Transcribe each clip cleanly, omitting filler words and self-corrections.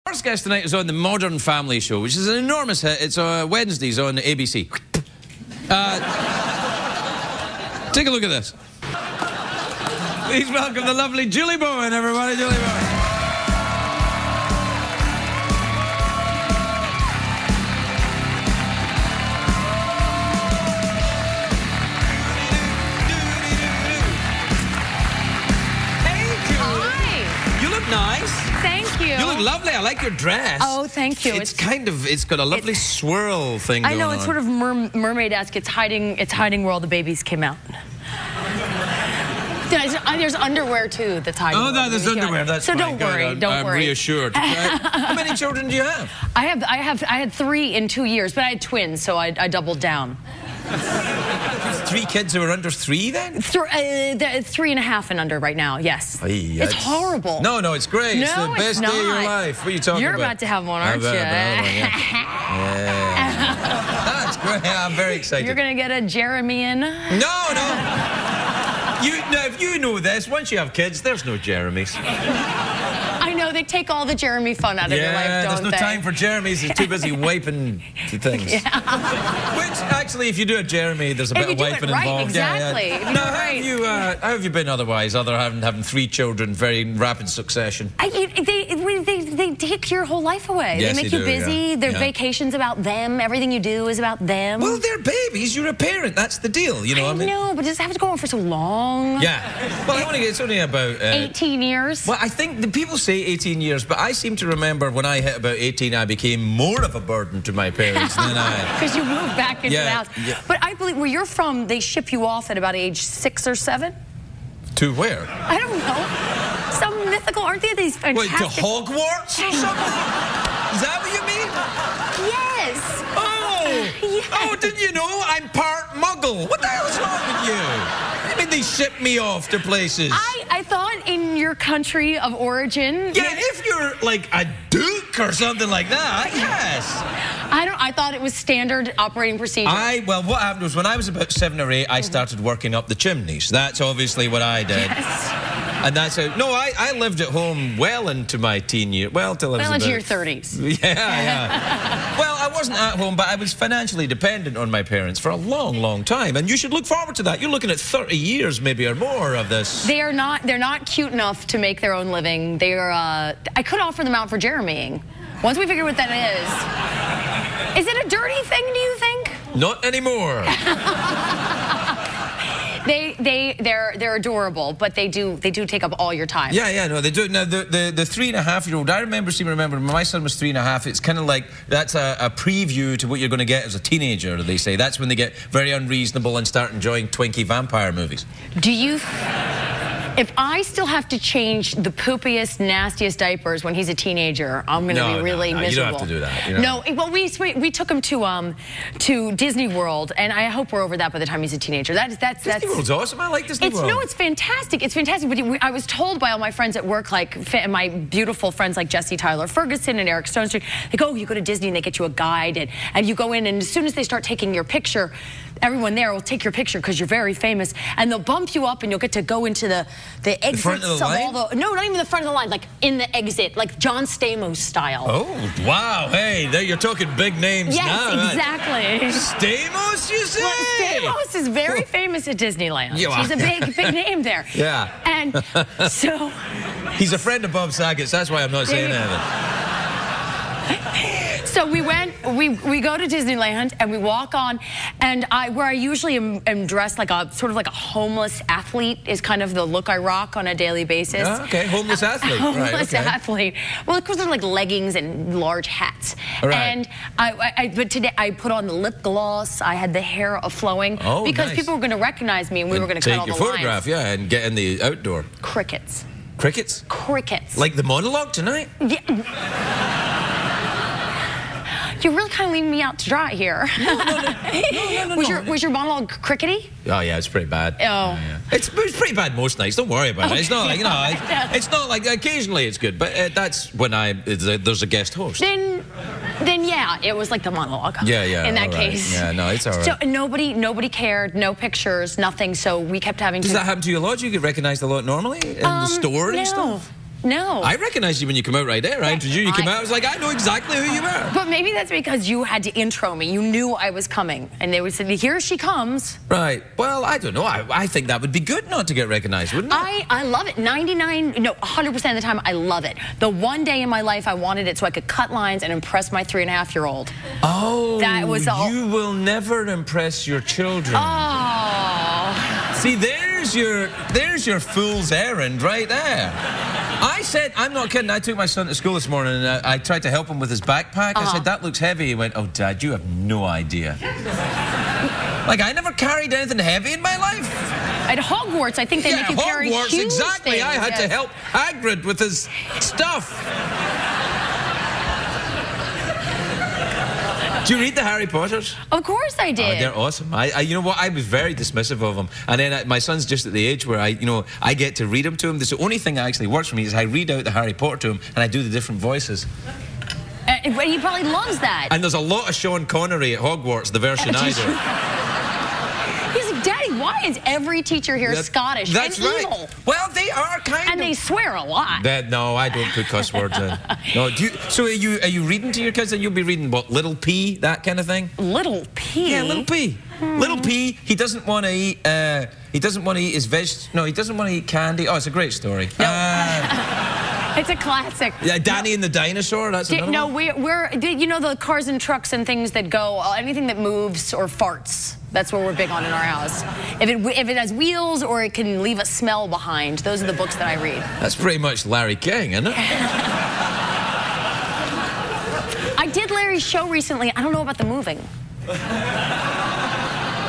First guest tonight is on the Modern Family Show, which is an enormous hit. It's Wednesdays on ABC. Take a look at this. Please welcome the lovely Julie Bowen, everybody. Julie Bowen. Nice. Thank you. You look lovely. I like your dress. Oh, thank you. It's got a lovely swirl thing going on. I know, it's sort of mermaid-esque. It's hiding where all the babies came out. There's underwear too that's hiding. Oh, there's underwear. That's so fine. Don't worry. I'm reassured. How many children do you have? I had 3 in 2 years, but I had twins, so I doubled down. 3 kids who are under 3 then? 3.5 and under right now, yes. It's horrible. No, it's great. No, it's the best day of your life. What are you talking You're about? about to have one, aren't you? Yeah. That's great. I'm very excited. You're going to get a Jeremy in? No. If you know this, once you have kids, there's no Jeremys. I know, they take all the Jeremy fun out of your life, don't they? There's no time for Jeremys. He's too busy wiping things. Yeah. Which, actually, if you do a Jeremy, there's a bit of wiping involved. Exactly. Yeah. Now, how have you been otherwise, other than having 3 children in very rapid succession? They take your whole life away. Yes, they make you busy. Yeah. Their vacation's about them. Everything you do is about them. Well, they're babies. You're a parent. That's the deal. You know what I mean? I know, but does it have to go on for so long? Yeah. Well, it's only about... 18 years? Well, I think the people say 18 years, but I seem to remember when I hit about 18, I became more of a burden to my parents than I... Because you moved back into the house. Yeah. But I believe where you're from, they ship you off at about age 6 or 7? To where? I don't know. Some mythical, aren't they? These fantastic... Wait, to Hogwarts or something? Is that what you mean? Yes. Oh! Yes. Oh, didn't you know? I'm part Muggle. What the hell is wrong with you? I mean, they ship me off to places. I thought in your country of origin... Yeah, if you're like a duke or something like that, yes. I thought it was standard operating procedure. Well, what happened was when I was about 7 or 8, I started working up the chimneys. That's obviously what I did. Yes. And that's how... No, I lived at home well into my teen years. Well, till I was into your 30s. Yeah. Well, I wasn't at home, but I was financially dependent on my parents for a long, long time. And you should look forward to that. You're looking at 30 years, maybe, or more of this. They're not cute enough to make their own living. I could offer them out for Jeremying. Once we figure what that is it a dirty thing, do you think? Not anymore. They're adorable, but they do take up all your time. No, they do. Now the 3.5-year-old, I remember when my son was 3.5. It's kind of like that's a preview to what you're going to get as a teenager. They say that's when they get very unreasonable and start enjoying Twinkie vampire movies. Do you? If I still have to change the poopiest, nastiest diapers when he's a teenager, I'm going to be really miserable. You don't have to do that. No, well, we took him to Disney World, and I hope we're over that by the time he's a teenager. Disney World's awesome. I like Disney World. No, it's fantastic. It's fantastic. But I was told by all my friends at work, like my beautiful friends like Jesse Tyler Ferguson and Eric Stone Street, they go, oh, you go to Disney and they get you a guide, and you go in, and as soon as they start taking your picture, everyone there will take your picture because you're very famous, and they'll bump you up, and you'll get to go into the exits front of the line? No, not even the front of the line, like in the exit, like John Stamos style. Oh, wow. Hey, there you're talking big names now. Yes, exactly. Stamos, you say? Well, Stamos is very famous at Disneyland. He's a big name there. Yeah. And so... He's a friend of Bob Saget's, that's why I'm not saying anything. So we go to Disneyland and we walk on, and where I usually am dressed like sort of like a homeless athlete is kind of the look I rock on a daily basis. Oh, okay, homeless athlete. Homeless athlete. Well, of course, they're like leggings and large hats. Right. And but today I put on the lip gloss. I had the hair flowing because people were going to recognize me, and we were going to cut all the lines. Take your photograph, yeah, and get in the outdoor. Crickets. Crickets? Crickets. Like the monologue tonight? Yeah. You're really kind of leaving me out to dry here. No. Was your monologue crickety? Oh yeah, it's pretty bad. Oh. Yeah. It's pretty bad most nights. Don't worry about it. It's not like it's not like occasionally it's good, but that's when there's a guest host. Then yeah, it was like the monologue. Yeah. In that case. Yeah, no, it's all right. So nobody cared, no pictures, nothing. So we kept having. Does that happen to you a lot? Do you get recognized a lot normally in the store and stuff? No. I recognized you when you came out right there. I introduced you. You came out. I was like, I know exactly who you were. But maybe that's because you had to intro me. You knew I was coming. And they would say, here she comes. Right. Well, I don't know. I think that would be good not to get recognized, wouldn't it? I love it. 100% of the time, I love it. The one day in my life I wanted it so I could cut lines and impress my 3.5-year-old. Oh, that was all. You will never impress your children. Oh. See, there's your fool's errand right there. I said, I'm not kidding, I took my son to school this morning and I tried to help him with his backpack. I said, that looks heavy. He went, oh, Dad, you have no idea. Like, I never carried anything heavy in my life. At Hogwarts, I think they make you carry Hogwarts, huge exactly. things. I had to help Hagrid with his stuff. Do you read the Harry Potters? Of course I did. Oh, they're awesome. You know what? I was very dismissive of them, and then my son's just at the age where I get to read them to him. That's the only thing that actually works for me is I read out the Harry Potter to him, and I do the different voices. But he probably loves that. And there's a lot of Sean Connery at Hogwarts, the version I do. He's like, Daddy, why is every teacher here Scottish and evil? Well, they are kind of. And they swear a lot. No, I don't put cuss words in. No, so are you reading to your kids? And you'll be reading what, Little P, that kind of thing? Little P? Yeah, Little P. Little P. He doesn't want to eat. He doesn't want to eat his veg. No, he doesn't want to eat candy. Oh, it's a great story. No. It's a classic. Yeah, Danny and the Dinosaur. That's another one. we're you know the cars and trucks and things that go, anything that moves or farts. That's what we're big on in our house. If it has wheels or it can leave a smell behind, those are the books that I read. That's pretty much Larry King, isn't it? I did Larry's show recently. I don't know about the moving.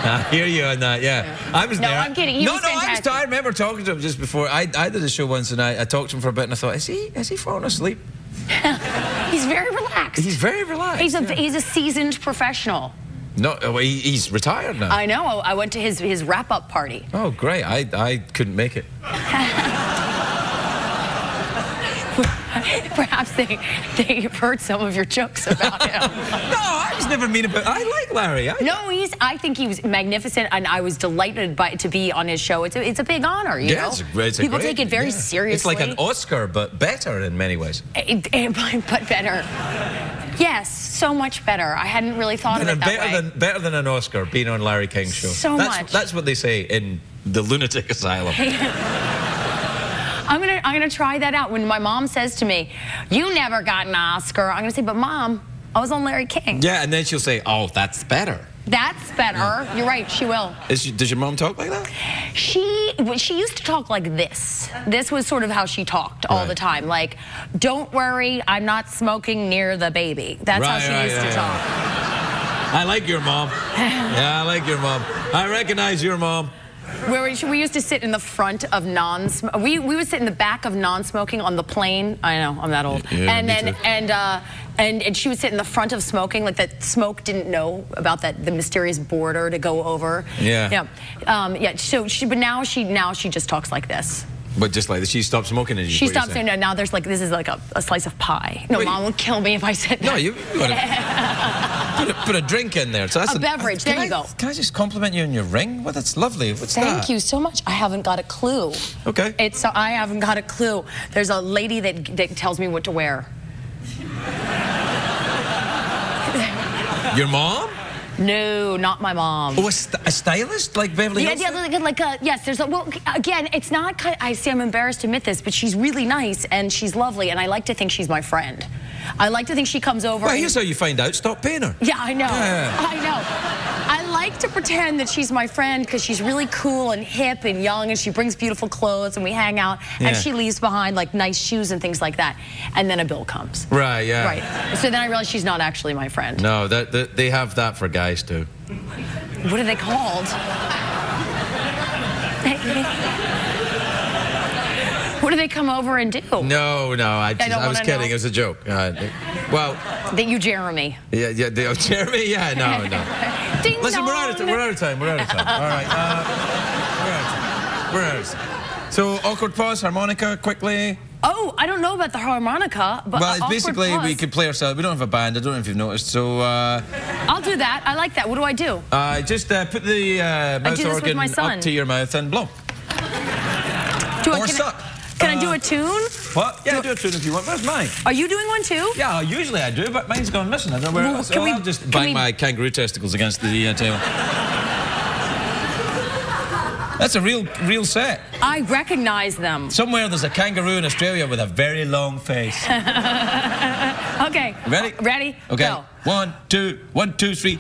I hear you on that, yeah. I was there. No, I'm kidding. He was fantastic. I remember talking to him just before. I did a show once and I talked to him for a bit and I thought, is he falling asleep? He's very relaxed. He's very relaxed. He's a seasoned professional. No, he's retired now. I know. I went to his wrap-up party. Oh, great. I couldn't make it. Perhaps they've heard some of your jokes about him. No, I was never mean about. I like Larry. I think he was magnificent, and I was delighted to be on his show. It's a big honor, you know. People take it very seriously. It's like an Oscar, but better in many ways. But better. Yes, so much better. I hadn't really thought of it that way. Better than an Oscar, being on Larry King's show. So much. That's what they say in the lunatic asylum. I'm gonna try that out. When my mom says to me, "You never got an Oscar," I'm gonna say, "But Mom, I was on Larry King." Yeah, and then she'll say, "Oh, that's better." That's better. Yeah. You're right. She will. Does your mom talk like that? She used to talk like this. This was sort of how she talked all the time. Like, "Don't worry, I'm not smoking near the baby." That's how she used to talk. I like your mom. Yeah, I like your mom. I recognize your mom. We used to sit in the front of we would sit in the back of non-smoking on the plane. I know, I'm that old. Yeah, and she would sit in the front of smoking, like that smoke didn't know about the mysterious border to go over. Yeah. Yeah. So but now she just talks like this. But just like this, she stopped smoking. And she stopped saying, no, now there's like, this is like a slice of pie. No, Mom will kill me if I said that. No, you gotta put a drink in there. So that's a beverage. There you go. Can I just compliment you on your ring? Well, that's lovely. What's that? Thank you so much. I haven't got a clue. Okay. I haven't got a clue. There's a lady that tells me what to wear. Your mom? No, not my mom. Oh, a stylist like Beverly Hills? Yeah, yes. Well, again, it's not. I see. I'm embarrassed to admit this, but she's really nice and she's lovely, and I like to think she's my friend. I like to think she comes over. Well, here's how you find out. Stop paying her. Yeah, I know. Yeah. I know. I like to pretend that she's my friend because she's really cool and hip and young, and she brings beautiful clothes, and we hang out, and she leaves behind like nice shoes and things like that, and then a bill comes. Right. Yeah. Right. So then I realize she's not actually my friend. No, they have that for guys too. What are they called? What do they come over and do? No, I was kidding. Know. It was a joke. Well, that you Jeremy. Yeah, Jeremy. Yeah, no. Ding Listen, dong. we're out of time. All right, we're out of time. So awkward pause, harmonica, quickly. Oh, I don't know about the harmonica, but well, it's basically we could play ourselves. We don't have a band. I don't know if you've noticed. So I'll do that. I like that. What do I do? Just put the mouth organ up to your mouth and blow. Or suck. Can I to do a tune? What? Yeah, do a tune if you want. Where's mine? Are you doing one too? Yeah, usually I do, but mine's gone missing. I don't know where it is. Well, I'll just bang my kangaroo testicles against the table. That's a real set. I recognize them. Somewhere there's a kangaroo in Australia with a very long face. Okay. Ready? Ready? Okay. Go. 1, 2, 1, 2, 3.